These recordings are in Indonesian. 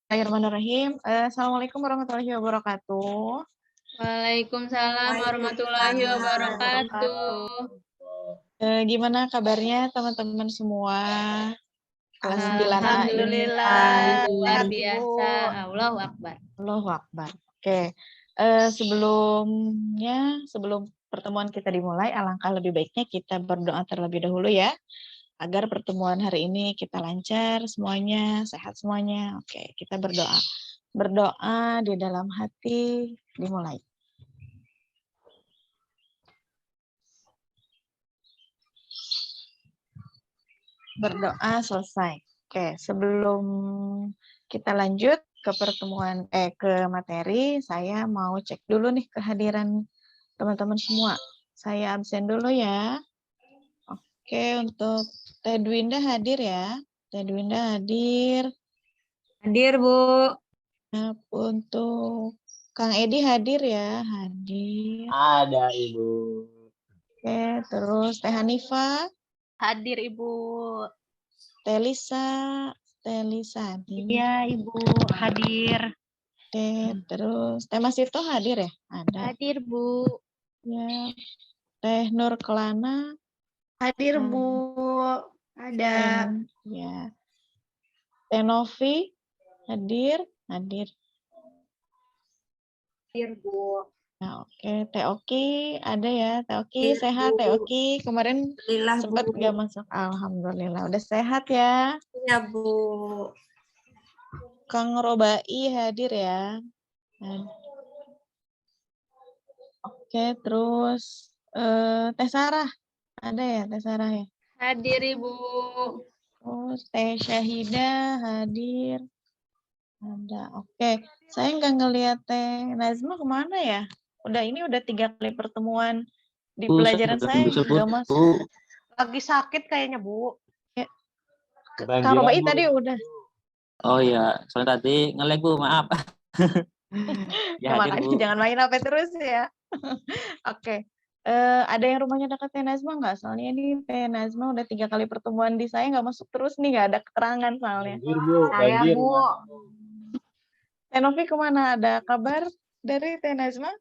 Bismillahirrahmanirrahim. Assalamualaikum warahmatullahi wabarakatuh. Waalaikumsalam warahmatullahi wabarakatuh. Gimana kabarnya teman-teman semua? Kelas 9A ini. Alhamdulillah, luar biasa. Allahu Akbar. Allahu Akbar. Oke. Sebelum pertemuan kita dimulai, alangkah lebih baiknya kita berdoa terlebih dahulu ya, agar pertemuan hari ini kita lancar semuanya, sehat semuanya. Oke, kita berdoa. Berdoa di dalam hati, dimulai. Berdoa selesai. Oke, sebelum kita lanjut ke ke materi, saya mau cek dulu nih kehadiran teman-teman semua. Saya absen dulu ya. Oke, untuk Teh Dwinda hadir ya. Teh Dwinda hadir. Hadir, Bu. Nah, untuk Kang Edi hadir ya, hadir. Ada, Ibu. Oke, terus Teh Hanifa. Hadir, Ibu. Teh Lisa hadir. Iya, Ibu, hadir. Oke, terus Teh Masito hadir ya? Ada. Hadir, Bu. Ya. Teh Nur Kelana. Hadir, Bu. Ada. Ya. Teh Novi hadir. Hadir, Bu. Nah, oke. Teh Oki ada ya? Teh Oki sehat, Teh Oki. Kemarin sempat nggak masuk. Alhamdulillah, udah sehat ya? Iya, Bu. Kang Robai hadir ya? Oke, terus Teh Sarah ada ya? Teh Sarah ya? Hadir, Ibu. Terus Teh Syahida hadir. Ada. Oke, saya nggak ngeliat Teh Nazma kemana ya? Ini udah 3 kali pertemuan di pelajaran saya nggak masuk. Lagi sakit kayaknya, Bu. Ya. Kang Robai tadi udah. Oh iya, soalnya tadi nge-lag, Bu, maaf. Ya, makanya jangan main HP terus ya. Oke. Ada yang rumahnya dekat Teh Nazma nggak? Soalnya ini Teh Nazma udah 3 kali pertemuan di saya nggak masuk terus nih, nggak ada keterangan soalnya. Saya, Bu. Teh Novi kemana? Ada kabar dari Teh Nazma?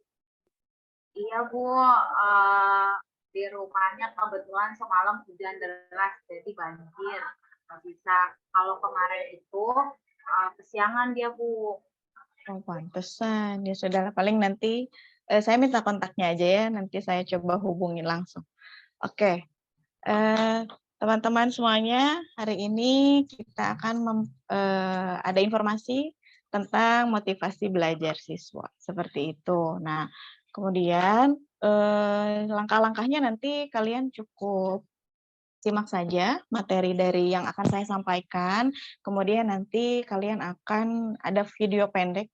Iya, Bu. Di rumahnya kebetulan semalam hujan deras, jadi banjir. Nggak bisa. Kalau kemarin itu kesiangan dia, Bu. Oh, pantesan. Ya sudah, paling nanti saya minta kontaknya aja ya. Nanti saya coba hubungi langsung. Oke. Teman-teman semuanya, hari ini kita akan ada informasi tentang motivasi belajar siswa, seperti itu. Nah, kemudian langkah-langkahnya nanti kalian cukup simak saja materi dari yang akan saya sampaikan, kemudian nanti kalian akan ada video pendek,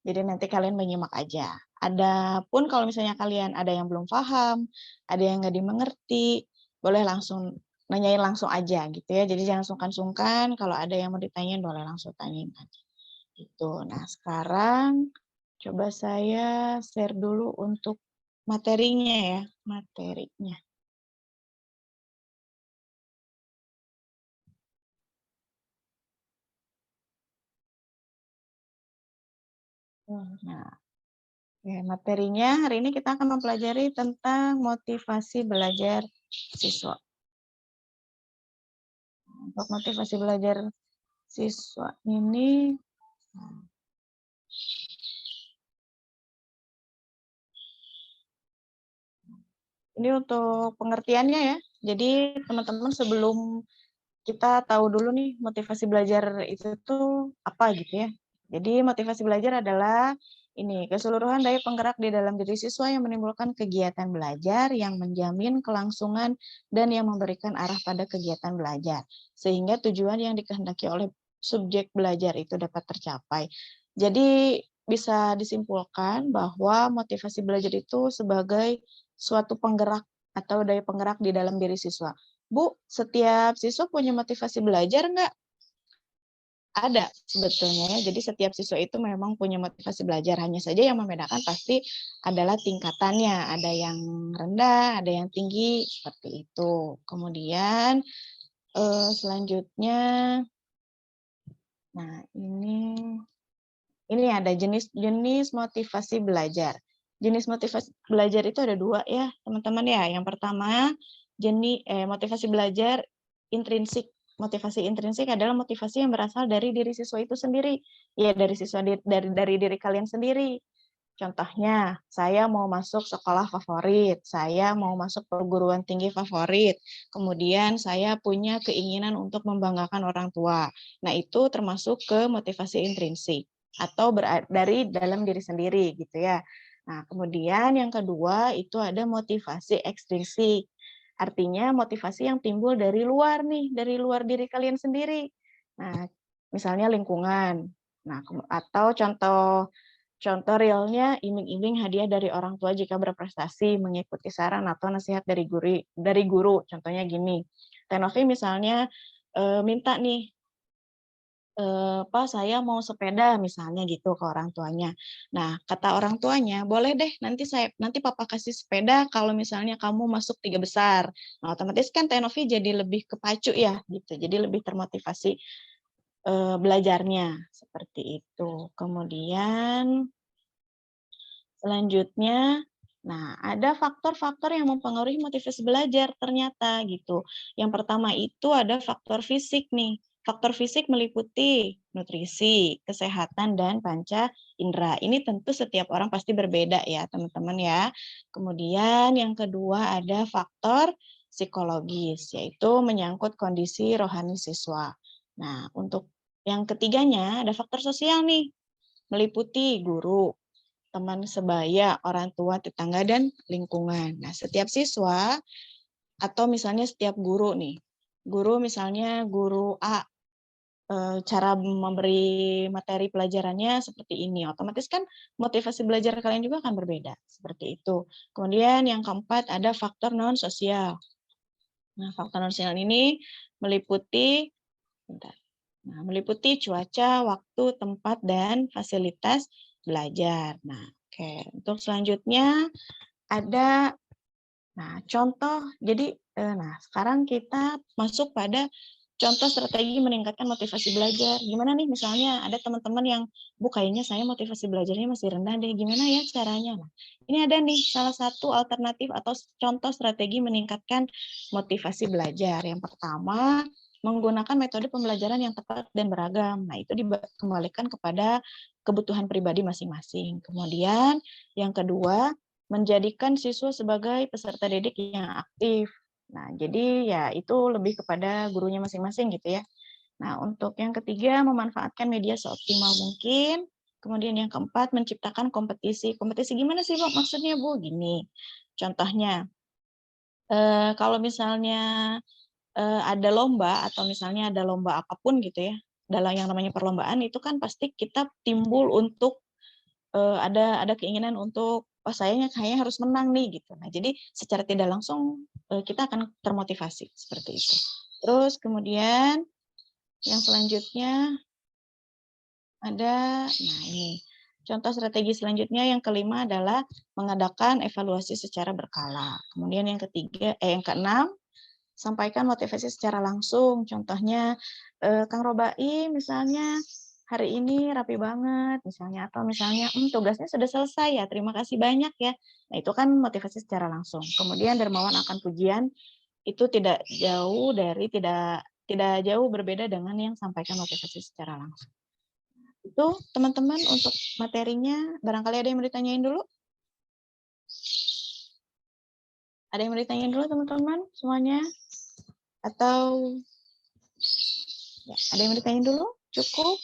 jadi nanti kalian menyimak aja. Adapun kalau misalnya kalian ada yang belum paham, ada yang nggak dimengerti, boleh langsung nanyain langsung aja gitu ya. Jadi jangan sungkan-sungkan, kalau ada yang mau ditanyain boleh langsung tanyain aja. Gitu. Nah, sekarang coba saya share dulu untuk materinya ya, materinya. Nah, materinya hari ini kita akan mempelajari tentang motivasi belajar siswa. Untuk motivasi belajar siswa ini untuk pengertiannya ya. Jadi teman-teman sebelum kita tahu dulu nih motivasi belajar itu tuh apa gitu ya. Jadi motivasi belajar adalah keseluruhan daya penggerak di dalam diri siswa yang menimbulkan kegiatan belajar yang menjamin kelangsungan dan yang memberikan arah pada kegiatan belajar. Sehingga tujuan yang dikehendaki oleh subjek belajar itu dapat tercapai. Jadi bisa disimpulkan bahwa motivasi belajar itu sebagai suatu penggerak atau daya penggerak di dalam diri siswa. Bu, setiap siswa punya motivasi belajar nggak? Ada sebetulnya ya. Jadi setiap siswa itu memang punya motivasi belajar. Hanya saja yang membedakan pasti adalah tingkatannya. Ada yang rendah, ada yang tinggi, seperti itu. Kemudian selanjutnya Nah, ini ada jenis-jenis motivasi belajar. Jenis motivasi belajar itu ada 2 ya, teman-teman ya. Yang pertama, motivasi belajar intrinsik. Motivasi intrinsik adalah motivasi yang berasal dari diri siswa itu sendiri. Ya, dari diri kalian sendiri. Contohnya, saya mau masuk sekolah favorit, saya mau masuk perguruan tinggi favorit, kemudian saya punya keinginan untuk membanggakan orang tua. Nah, itu termasuk ke motivasi intrinsik atau dari dalam diri sendiri gitu ya. Nah, kemudian yang kedua itu ada motivasi ekstrinsik. Artinya motivasi yang timbul dari luar nih, dari luar diri kalian sendiri. Nah, misalnya lingkungan. Nah, atau contoh realnya iming-iming hadiah dari orang tua jika berprestasi, mengikuti saran atau nasihat dari guru. Contohnya gini, Tenovi misalnya minta nih, Pak saya mau sepeda misalnya gitu ke orang tuanya. Nah kata orang tuanya, boleh deh nanti papa kasih sepeda kalau misalnya kamu masuk 3 besar. Nah otomatis kan Tenovi jadi lebih kepacu ya gitu, jadi lebih termotivasi belajarnya seperti itu. Kemudian selanjutnya, nah ada faktor-faktor yang mempengaruhi motivasi belajar ternyata gitu. Yang pertama itu ada faktor fisik nih. Faktor fisik meliputi nutrisi, kesehatan, dan panca indera. Ini tentu setiap orang pasti berbeda ya teman-teman ya. Kemudian yang kedua ada faktor psikologis, yaitu menyangkut kondisi rohani siswa. Nah untuk yang ketiganya ada faktor sosial nih, meliputi guru, teman sebaya, orang tua, tetangga, dan lingkungan. Nah, setiap siswa atau misalnya setiap guru nih, guru misalnya guru A, cara memberi materi pelajarannya seperti ini, otomatis kan motivasi belajar kalian juga akan berbeda, seperti itu. Kemudian yang keempat ada faktor non-sosial. Nah, faktor non-sosial ini meliputi, meliputi cuaca, waktu, tempat, dan fasilitas belajar. Nah, oke. Untuk selanjutnya ada contoh. Jadi sekarang kita masuk pada contoh strategi meningkatkan motivasi belajar. Gimana nih misalnya ada teman-teman yang kayaknya saya motivasi belajarnya masih rendah deh. Gimana ya caranya? Nah, ini ada nih salah satu alternatif atau contoh strategi meningkatkan motivasi belajar. Yang pertama, menggunakan metode pembelajaran yang tepat dan beragam. Nah, itu dikembalikan kepada kebutuhan pribadi masing-masing. Kemudian yang kedua, menjadikan siswa sebagai peserta didik yang aktif. Nah, jadi ya itu lebih kepada gurunya masing-masing gitu ya. Nah, untuk yang ketiga, memanfaatkan media seoptimal mungkin. Kemudian yang keempat, menciptakan kompetisi. Kompetisi gimana sih, Bu? Maksudnya, Bu? Gini, contohnya, kalau misalnya ada lomba atau misalnya ada lomba apapun gitu ya, dalam yang namanya perlombaan itu kan pasti kita timbul untuk ada keinginan untuk sayanya harus menang nih gitu. Nah, jadi secara tidak langsung kita akan termotivasi seperti itu. Terus kemudian yang selanjutnya ada, ini contoh strategi selanjutnya yang kelima adalah mengadakan evaluasi secara berkala. Kemudian yang keenam, sampaikan motivasi secara langsung. Contohnya, Kang Robai misalnya hari ini rapi banget misalnya, atau misalnya tugasnya sudah selesai ya, terima kasih banyak ya. Nah, itu kan motivasi secara langsung. Kemudian dermawan akan pujian itu tidak jauh berbeda dengan yang sampaikan motivasi secara langsung. Itu teman-teman untuk materinya, barangkali ada yang mau ditanyain dulu? Ada yang mau ditanyain dulu teman-teman semuanya? Atau ya, ada yang mau ditanyain dulu? Cukup?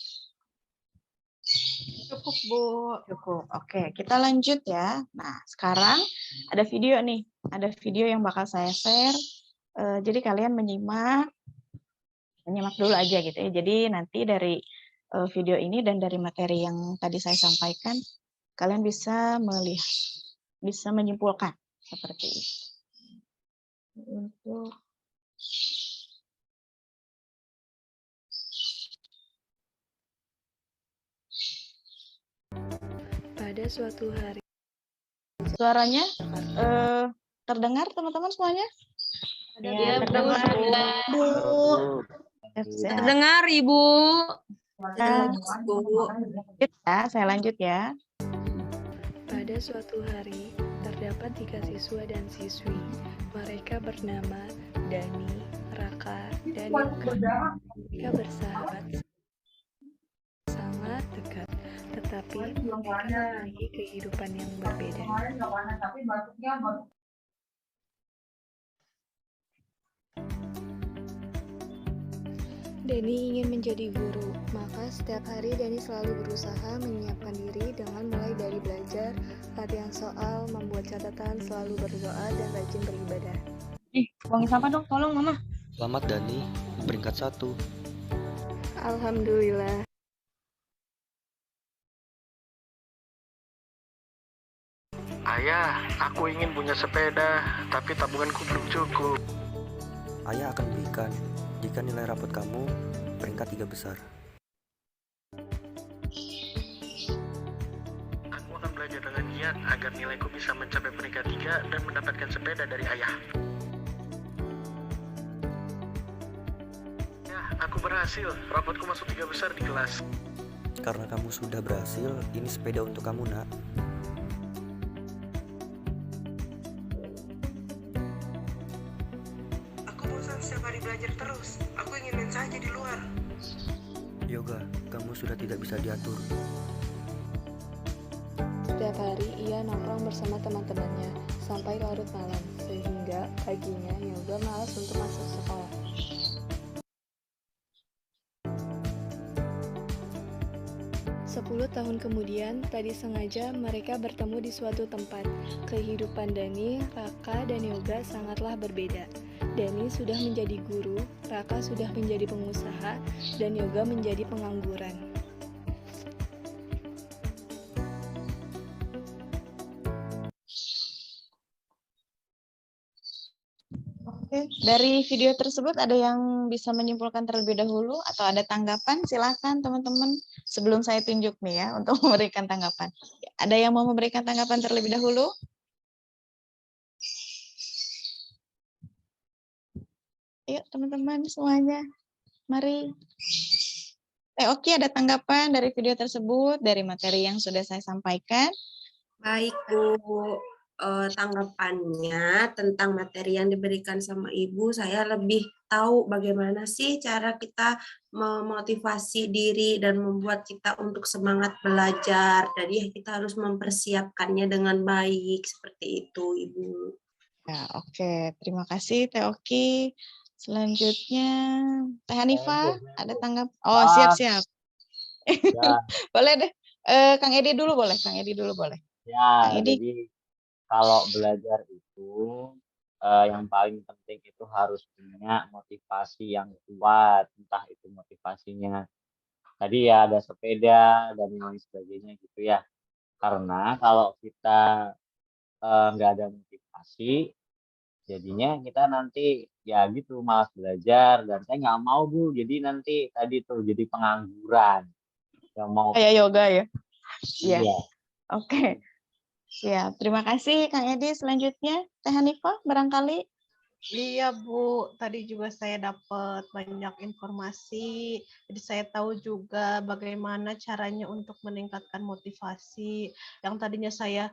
Cukup, Bu. Cukup. Oke, kita lanjut ya. Nah, sekarang ada video nih. Ada video yang bakal saya share. Jadi kalian menyimak dulu aja gitu ya. Jadi nanti dari video ini dan dari materi yang tadi saya sampaikan, kalian bisa melihat, bisa menyimpulkan seperti itu. Untuk pada suatu hari. Suaranya terdengar teman-teman semuanya? Ya, terdengar. Bu. Bu. Terdengar, Ibu. Lanjut ya, saya lanjut ya. Pada suatu hari, terdapat 3 siswa dan siswi. Mereka bernama Dani, Raka, dan Yoga. Mereka bersahabat sangat dekat, tetapi mereka memiliki kehidupan yang berbeda. Dani ingin menjadi guru, maka setiap hari Dani selalu berusaha menyiapkan diri dengan mulai dari belajar, latihan soal, membuat catatan, selalu berdoa, dan rajin beribadah. Buang sampah dong, tolong Mama. Selamat Dani, peringkat 1. Alhamdulillah. Ayah, aku ingin punya sepeda, tapi tabunganku belum cukup. Ayah akan berikan jika nilai rapot kamu peringkat 3 besar. Aku akan belajar dengan giat agar nilaiku bisa mencapai peringkat 3 dan mendapatkan sepeda dari ayah. Ya, aku berhasil. Rapotku masuk 3 besar di kelas. Karena kamu sudah berhasil, ini sepeda untuk kamu, Nak. Aku bosan setiap hari belajar terus. Aku ingin main saja di luar. Yoga, kamu sudah tidak bisa diatur. Setiap hari ia nongkrong bersama teman-temannya sampai larut malam, sehingga paginya Yoga malas untuk masuk sekolah. Sepuluh tahun kemudian, tadi sengaja mereka bertemu di suatu tempat. Kehidupan Dani, Raka, dan Yoga sangatlah berbeda. Dani sudah menjadi guru, Raka sudah menjadi pengusaha, dan Yoga menjadi pengangguran. Oke, dari video tersebut ada yang bisa menyimpulkan terlebih dahulu atau ada tanggapan? Silakan teman-teman sebelum saya tunjuk nih ya untuk memberikan tanggapan. Ada yang mau memberikan tanggapan terlebih dahulu? Ayo teman-teman semuanya, mari. Oke, ada tanggapan dari video tersebut, dari materi yang sudah saya sampaikan? Baik, Bu. Tanggapannya tentang materi yang diberikan sama Ibu, saya lebih tahu bagaimana sih cara kita memotivasi diri dan membuat kita untuk semangat belajar. Jadi kita harus mempersiapkannya dengan baik, seperti itu, Ibu. Ya, oke. Terima kasih Teh Oki. Selanjutnya Teh Hanifa, ada tanggap? Oh, siap-siap. Ya, Boleh deh. Kang Edi dulu boleh. Kang Edi dulu boleh. ya, Kang Edi. jadi kalau belajar itu yang paling penting itu harus punya motivasi yang kuat, entah itu motivasinya tadi ya ada sepeda dan lain sebagainya gitu ya. Karena kalau kita nggak ada motivasi, jadinya kita nanti ya gitu malas belajar dan saya nggak mau Bu, jadi nanti tadi tuh jadi pengangguran. Yang mau Kayak yoga ya. Iya. iya. Oke. Siap. Terima kasih Kang Edi. Selanjutnya Teh Hanifa barangkali. Iya Bu, tadi juga saya dapat banyak informasi, jadi saya tahu juga bagaimana caranya untuk meningkatkan motivasi. Yang tadinya saya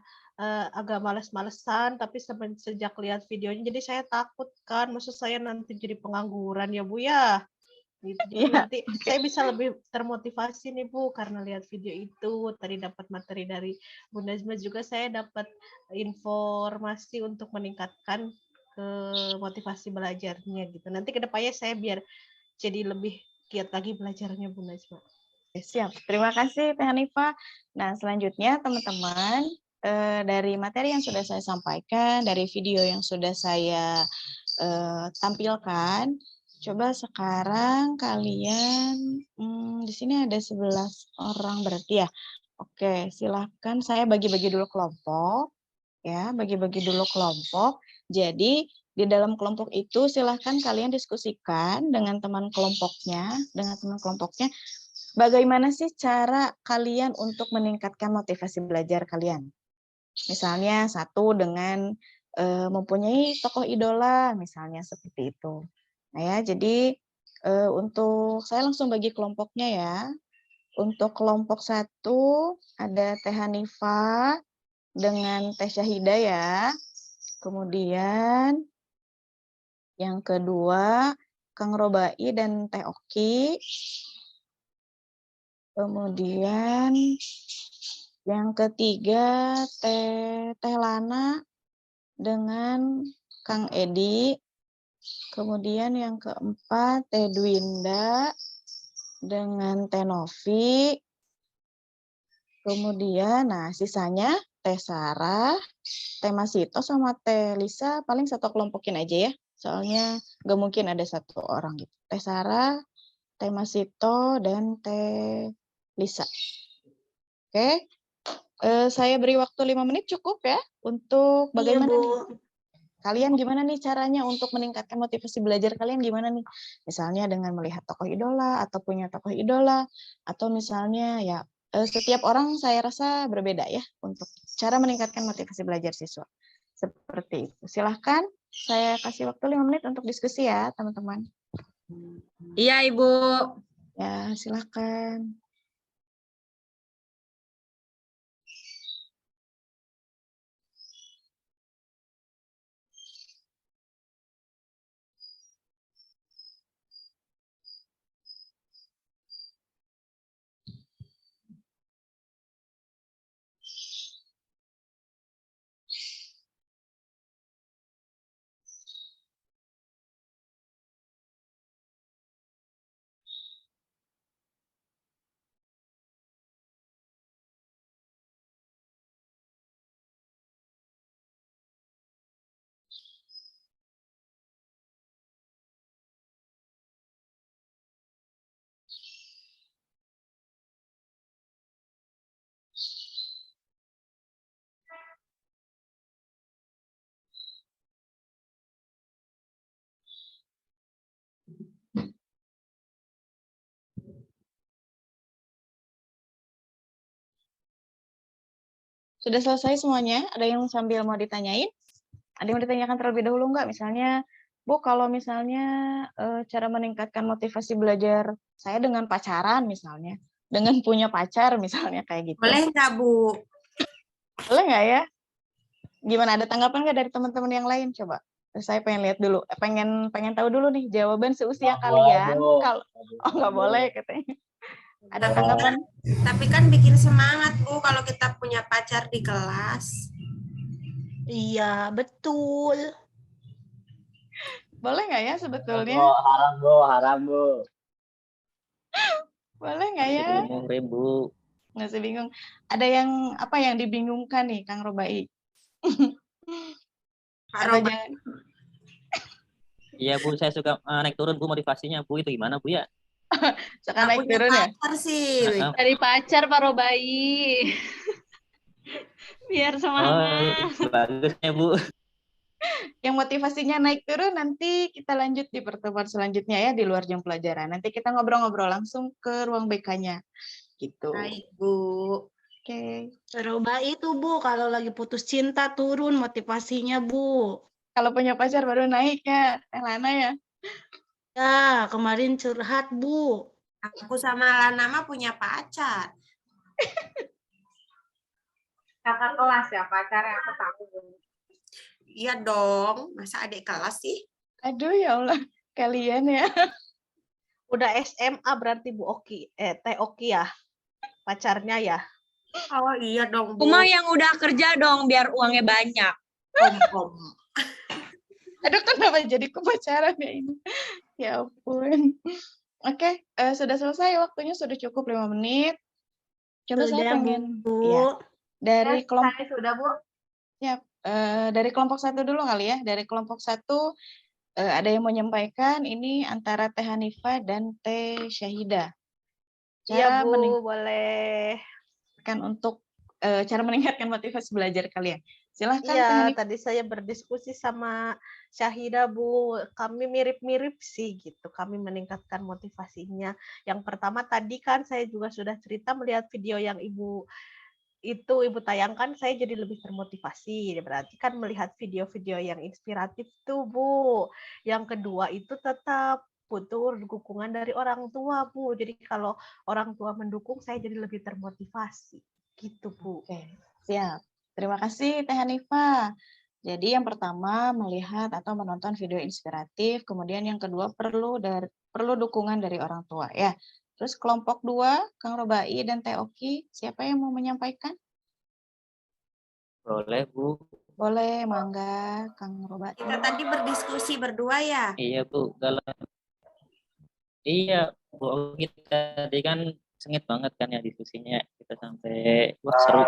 agak males-malesan, tapi sejak lihat videonya, jadi saya takut kan, maksud saya nanti jadi pengangguran ya Bu ya. Gitu. Jadi nanti saya bisa lebih termotivasi nih Bu, karena lihat video itu, tadi dapat materi dari Bu Nazma juga saya dapat informasi untuk meningkatkan ke motivasi belajarnya gitu. Nanti kedepannya saya biar jadi lebih giat lagi belajarnya Bu Najma. Siap. Terima kasih Teh Hanifa. Nah, selanjutnya teman-teman dari materi yang sudah saya sampaikan, dari video yang sudah saya tampilkan, coba sekarang kalian di sini ada 11 orang berarti ya. Oke, silahkan saya bagi-bagi dulu kelompok. Ya, bagi-bagi dulu kelompok. Jadi, di dalam kelompok itu silahkan kalian diskusikan dengan teman kelompoknya, bagaimana sih cara kalian untuk meningkatkan motivasi belajar kalian. Misalnya satu dengan mempunyai tokoh idola, misalnya seperti itu. Nah ya, jadi untuk saya langsung bagi kelompoknya ya. Untuk kelompok 1 ada Teh Hanifah dengan Teh Syahida ya. Kemudian yang kedua Kang Robai dan Teh Oki. Kemudian yang ketiga Teh Lana dengan Kang Edi. Kemudian yang keempat Teh Dwinda dengan Teh Novi. Kemudian, nah sisanya Teh Sarah, Teh Masito sama Teh Lisa paling satu kelompokin aja ya. Soalnya nggak mungkin ada satu orang gitu. Teh Sarah, Teh Masito, dan Teh Lisa. Oke, saya beri waktu 5 menit cukup ya untuk bagaimana Bu. nih? Kalian gimana nih caranya untuk meningkatkan motivasi belajar kalian gimana nih? Misalnya dengan melihat tokoh idola atau punya tokoh idola atau misalnya ya setiap orang saya rasa berbeda ya untuk cara meningkatkan motivasi belajar siswa. Seperti itu. Silahkan saya kasih waktu 5 menit untuk diskusi ya teman-teman. Iya, Ibu. Ya, silahkan. Sudah selesai semuanya? Ada yang sambil mau ditanyain? Ada yang ditanyakan terlebih dahulu nggak? Misalnya, Bu, kalau misalnya cara meningkatkan motivasi belajar saya dengan pacaran misalnya, dengan punya pacar misalnya kayak gitu. Boleh nggak, Bu? Boleh nggak ya? Gimana? Ada tanggapan nggak dari teman-teman yang lain? Coba. Saya pengen lihat dulu. Pengen tahu dulu nih jawaban seusia kalian. Kalau nggak boleh katanya. Ada tanggapan? Tapi kan bikin semangat, Bu, kalau kita punya pacar di kelas. Iya, betul. Boleh nggak ya sebetulnya? Haram, Bu. Boleh nggak ya? Bingung, Bu. Masih bingung. Ada yang apa yang dibingungkan nih, Kang Robai? Atau jangan? Iya, Bu, saya suka naik turun, Bu, motivasinya, Bu. Itu gimana, Bu, ya? Suka naik turun ya? Pacar sih. Dari pacar, Pak Robai. Biar semangat. Bagusnya, Bu. Yang motivasinya naik turun nanti kita lanjut di pertemuan selanjutnya ya di luar jam pelajaran. Nanti kita ngobrol-ngobrol langsung ke ruang BK-nya. Gitu. Baik, Bu. Oke. Robai itu, Bu, kalau lagi putus cinta turun motivasinya, Bu. Kalau punya pacar baru naik ya, Teh Lana ya. Ya, kemarin curhat, Bu. Aku sama Lana mah punya pacar. Kakak kelas ya pacarnya aku tahu. Iya dong, masa adik kelas sih? Aduh ya Allah, kalian ya. Udah SMA berarti Bu Oki, Teh Oki ya, pacarnya ya. Oh iya dong, Bu. Cuma yang udah kerja dong biar uangnya banyak. Om. Aduh, kenapa jadi kepacaran ya ini? Ya ampun. Oke, sudah selesai waktunya, sudah cukup 5 menit. Coba saya pengen Bu. Ya, dari kelompok Sudah, Bu. ya, dari kelompok 1 dulu kali ya. Dari kelompok 1 ada yang menyampaikan ini antara Teh Hanifah dan Teh Syahida. Iya, Bu, boleh. Untuk cara meningkatkan motivasi belajar kalian. Silahkan. Iya, tadi saya berdiskusi sama Syahida, Bu. Kami mirip-mirip sih gitu. Kami meningkatkan motivasinya. Yang pertama tadi kan saya juga sudah cerita melihat video yang Ibu tayangkan, saya jadi lebih termotivasi. Berarti kan melihat video-video yang inspiratif tuh, Bu. Yang kedua itu tetap butuh dukungan dari orang tua, Bu. Jadi kalau orang tua mendukung, saya jadi lebih termotivasi. Gitu, Bu. Oke, siap. Terima kasih Teh Hanifah. Jadi yang pertama melihat atau menonton video inspiratif, kemudian yang kedua perlu dukungan dari orang tua ya. Terus kelompok 2, Kang Robai dan Teh Oki, siapa yang mau menyampaikan? Boleh, Bu. Boleh, mangga Kang Robai. Kita tadi berdiskusi berdua ya. Iya, Bu. Iya, Bu. Kita tadi kan sengit banget kan ya diskusinya. Kita sampai wah seru.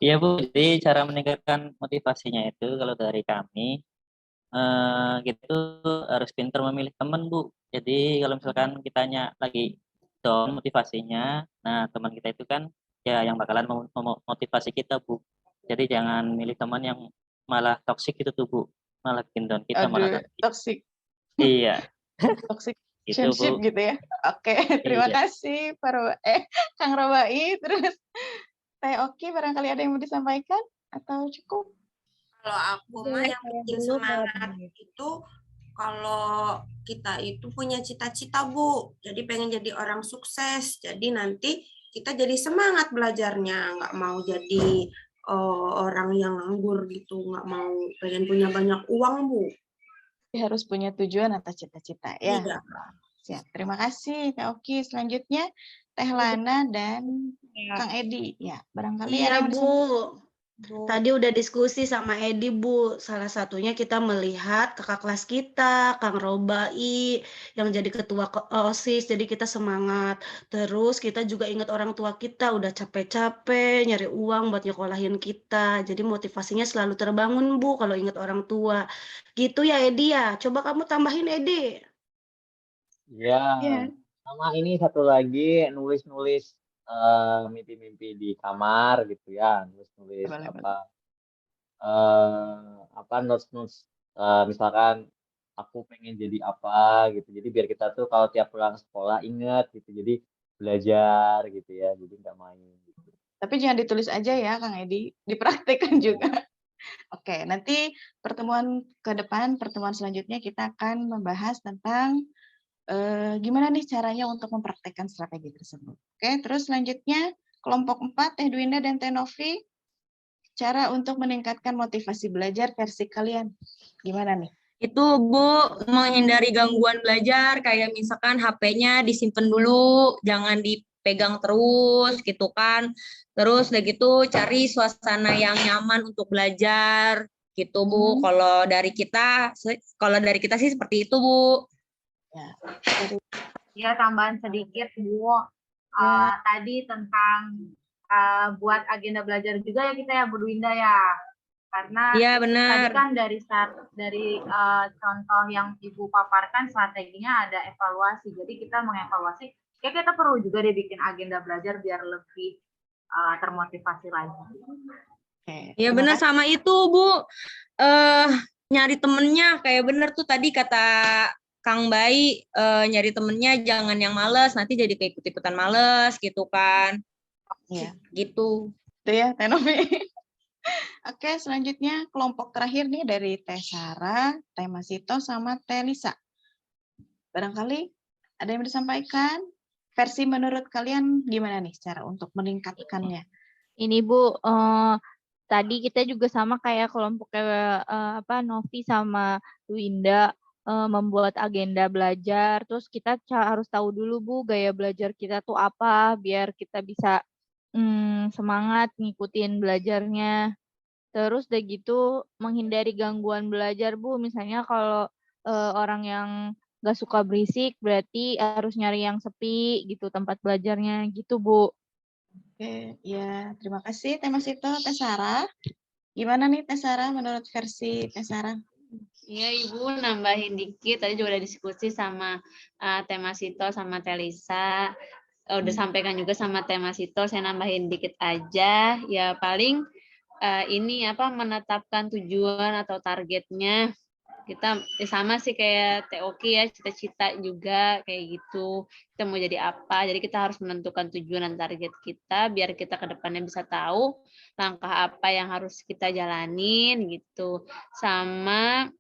Iya, Bu. Jadi cara meningkatkan motivasinya itu kalau dari kami gitu harus pintar memilih teman, Bu. Jadi kalau misalkan kitanya lagi down motivasinya, nah teman kita itu kan ya yang bakalan memotivasi kita, Bu. Jadi jangan milih teman yang malah toksik gitu tuh, Bu. Malah bikin down kita malah. Aduh, toxic. Iya. Toxic Itu, relationship Bu. gitu ya. Oke, terima Iya. kasih Kang Robai. Terus Teh Oki, barangkali ada yang mau disampaikan atau cukup? Kalau aku mah yang bikin semangat itu kalau kita itu punya cita-cita, Bu. Jadi pengen jadi orang sukses. Jadi nanti kita jadi semangat belajarnya, nggak mau jadi orang yang nganggur gitu, nggak mau pengen punya banyak uang, Bu. Harus punya tujuan atau cita-cita ya. Iya. Siap. Terima kasih Teh Oki. Selanjutnya Teh Lana dan Kang Edi. Ya, barangkali ada Iya, yang Bu. Bu. Tadi udah diskusi sama Edi, Bu. Salah satunya kita melihat kakak kelas kita, Kang Robai, yang jadi ketua OSIS, jadi kita semangat. Terus kita juga ingat orang tua kita, udah capek-capek nyari uang buat nyekolahin kita. Jadi motivasinya selalu terbangun, Bu, kalau ingat orang tua. Gitu ya, Edi ya? Coba kamu tambahin, Edi. Ya, sama ini satu lagi nulis-nulis mimpi-mimpi di kamar gitu ya, nulis-nulis notes-notes misalkan aku pengen jadi apa gitu. Jadi biar kita tuh kalau tiap pulang sekolah inget gitu. Jadi belajar gitu ya, jadi nggak main gitu. Tapi jangan ditulis aja ya Kang Edi, dipraktikkan juga. Oke, nanti pertemuan selanjutnya kita akan membahas tentang gimana nih caranya untuk mempraktekkan strategi tersebut. Oke, terus selanjutnya kelompok 4, Teh Dwinda dan Teh Novi, cara untuk meningkatkan motivasi belajar versi kalian. Gimana nih? Itu, Bu, menghindari gangguan belajar, kayak misalkan HP-nya disimpan dulu, jangan dipegang terus, gitu kan. Terus udah gitu cari suasana yang nyaman untuk belajar, gitu, Bu. Kalau dari kita sih seperti itu, Bu. Ya, tambahan sedikit, Bu. Tadi tentang buat agenda belajar juga ya kita ya, Bu Dwinda ya. Karena ya, benar. tadi kan dari contoh yang Ibu paparkan strateginya ada evaluasi. Jadi kita mengevaluasi, ya kita perlu juga deh bikin agenda belajar biar lebih termotivasi lagi. Ya benar, sama itu, Bu. Nyari temennya kayak bener tuh tadi kata Kang Bai, nyari temennya jangan yang males, nanti jadi kayak ikut-ikutan males gitu kan. Iya. Gitu. Itu ya, Teh Novi. Oke, selanjutnya kelompok terakhir nih dari Teh Sarah, Teh Masito, sama Teh Lisa. Barangkali ada yang disampaikan? Versi menurut kalian gimana nih cara untuk meningkatkannya? Ini Bu, tadi kita juga sama kayak kelompok Novi sama Winda, membuat agenda belajar. Terus kita harus tahu dulu Bu gaya belajar kita tuh apa biar kita bisa semangat ngikutin belajarnya. Terus udah gitu menghindari gangguan belajar Bu. Misalnya kalau orang yang nggak suka berisik berarti harus nyari yang sepi gitu tempat belajarnya gitu Bu. Oke, ya terima kasih Teh Masito, Teh Sarah. Gimana nih Teh Sarah menurut versi Teh Sarah? Iya Ibu, nambahin dikit. Tadi juga udah diskusi sama Teh Masito sama Teh Lisa. Udah sampaikan juga sama Teh Masito, saya nambahin dikit aja. Ya paling ini menetapkan tujuan atau targetnya. Kita sama sih kayak Teh Oki ya, cita-cita juga kayak gitu. Kita mau jadi apa, jadi kita harus menentukan tujuan dan target kita biar kita ke depannya bisa tahu langkah apa yang harus kita jalanin gitu. Sama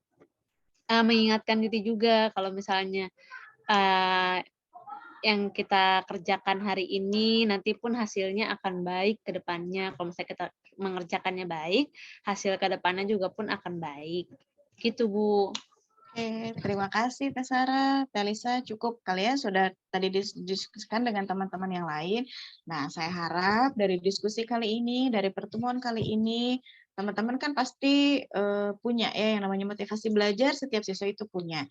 mengingatkan diri juga kalau misalnya yang kita kerjakan hari ini nanti pun hasilnya akan baik ke depannya. Kalau misalnya kita mengerjakannya baik, hasil ke depannya juga pun akan baik. Gitu, Bu. Oke, terima kasih Teh Sarah, Teh Lisa, cukup kalian sudah tadi diskusikan dengan teman-teman yang lain. Nah, saya harap dari diskusi kali ini, dari pertemuan kali ini, teman-teman kan pasti punya ya yang namanya motivasi belajar, setiap siswa itu punya.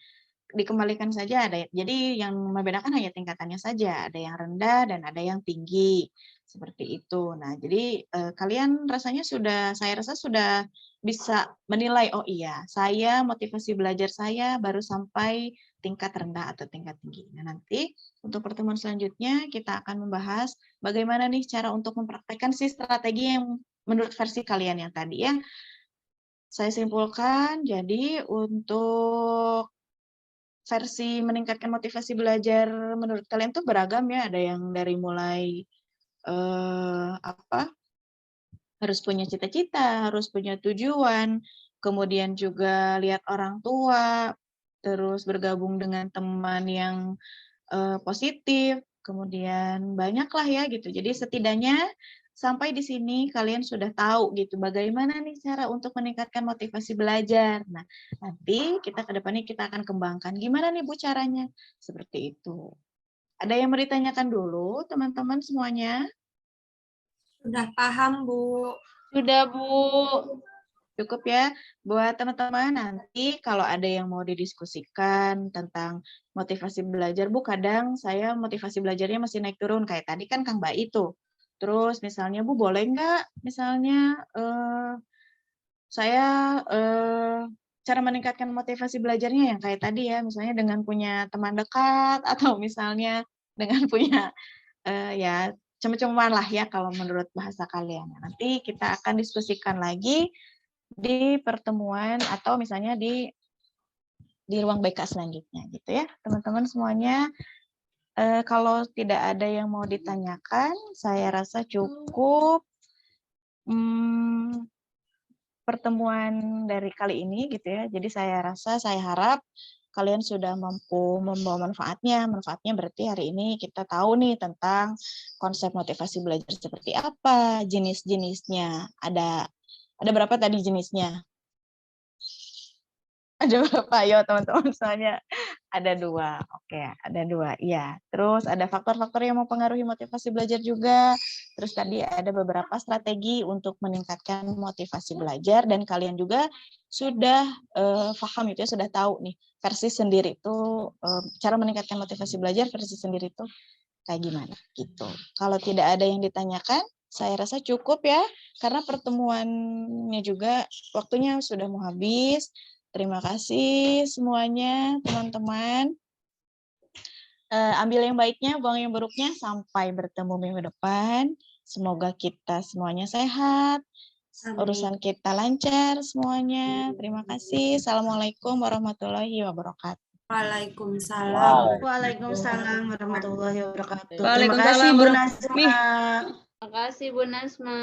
Dikembalikan saja ada. Jadi yang membedakan hanya tingkatannya saja, ada yang rendah dan ada yang tinggi. Seperti itu. Nah, jadi kalian rasanya saya rasa sudah bisa menilai, oh iya, saya motivasi belajar saya baru sampai tingkat rendah atau tingkat tinggi. Nah, nanti untuk pertemuan selanjutnya kita akan membahas bagaimana nih cara untuk mempraktekkan si strategi yang menurut versi kalian yang tadi ya. Saya simpulkan, jadi untuk versi meningkatkan motivasi belajar menurut kalian tuh beragam ya, ada yang dari mulai harus punya cita-cita, harus punya tujuan, kemudian juga lihat orang tua, terus bergabung dengan teman yang positif, kemudian banyaklah ya gitu. Jadi setidaknya sampai di sini kalian sudah tahu gitu bagaimana nih cara untuk meningkatkan motivasi belajar. Nah, nanti kita ke depannya kita akan kembangkan gimana nih Bu caranya. Seperti itu. Ada yang mau ditanyakan dulu teman-teman semuanya? Sudah paham, Bu. Sudah, Bu. Cukup ya. Buat teman-teman nanti kalau ada yang mau didiskusikan tentang motivasi belajar, Bu, kadang saya motivasi belajarnya masih naik turun. Kayak tadi kan Kang Mbak itu. Terus misalnya, Bu, boleh nggak misalnya saya cara meningkatkan motivasi belajarnya yang kayak tadi ya, misalnya dengan punya teman dekat atau misalnya dengan punya ya cem-ceman lah ya kalau menurut bahasa kalian. Nanti kita akan diskusikan lagi di pertemuan atau misalnya di ruang BK selanjutnya gitu ya teman-teman semuanya. Kalau tidak ada yang mau ditanyakan, saya rasa cukup pertemuan dari kali ini gitu ya. Jadi saya harap kalian sudah mampu membawa manfaatnya. Manfaatnya berarti hari ini kita tahu nih tentang konsep motivasi belajar seperti apa, jenis-jenisnya. Ada berapa tadi jenisnya? Ada berapa? Ayo teman-teman soalnya ada 2. Oke, ada 2. Iya. Terus ada faktor-faktor yang mempengaruhi motivasi belajar juga. Terus tadi ada beberapa strategi untuk meningkatkan motivasi belajar dan kalian juga sudah paham itu ya, sudah tahu nih versi sendiri itu cara meningkatkan motivasi belajar versi sendiri itu kayak gimana gitu. Kalau tidak ada yang ditanyakan, saya rasa cukup ya karena pertemuannya juga waktunya sudah mau habis. Terima kasih semuanya, teman-teman. Ambil yang baiknya, buang yang buruknya. Sampai bertemu minggu depan. Semoga kita semuanya sehat. Urusan kita lancar semuanya. Terima kasih. Assalamualaikum warahmatullahi wabarakatuh. Waalaikumsalam. Waalaikumsalam warahmatullahi wabarakatuh. Terima Waalaikumsalam kasih Bu warahmatullahi Nasma. Terima kasih Bu Nasma.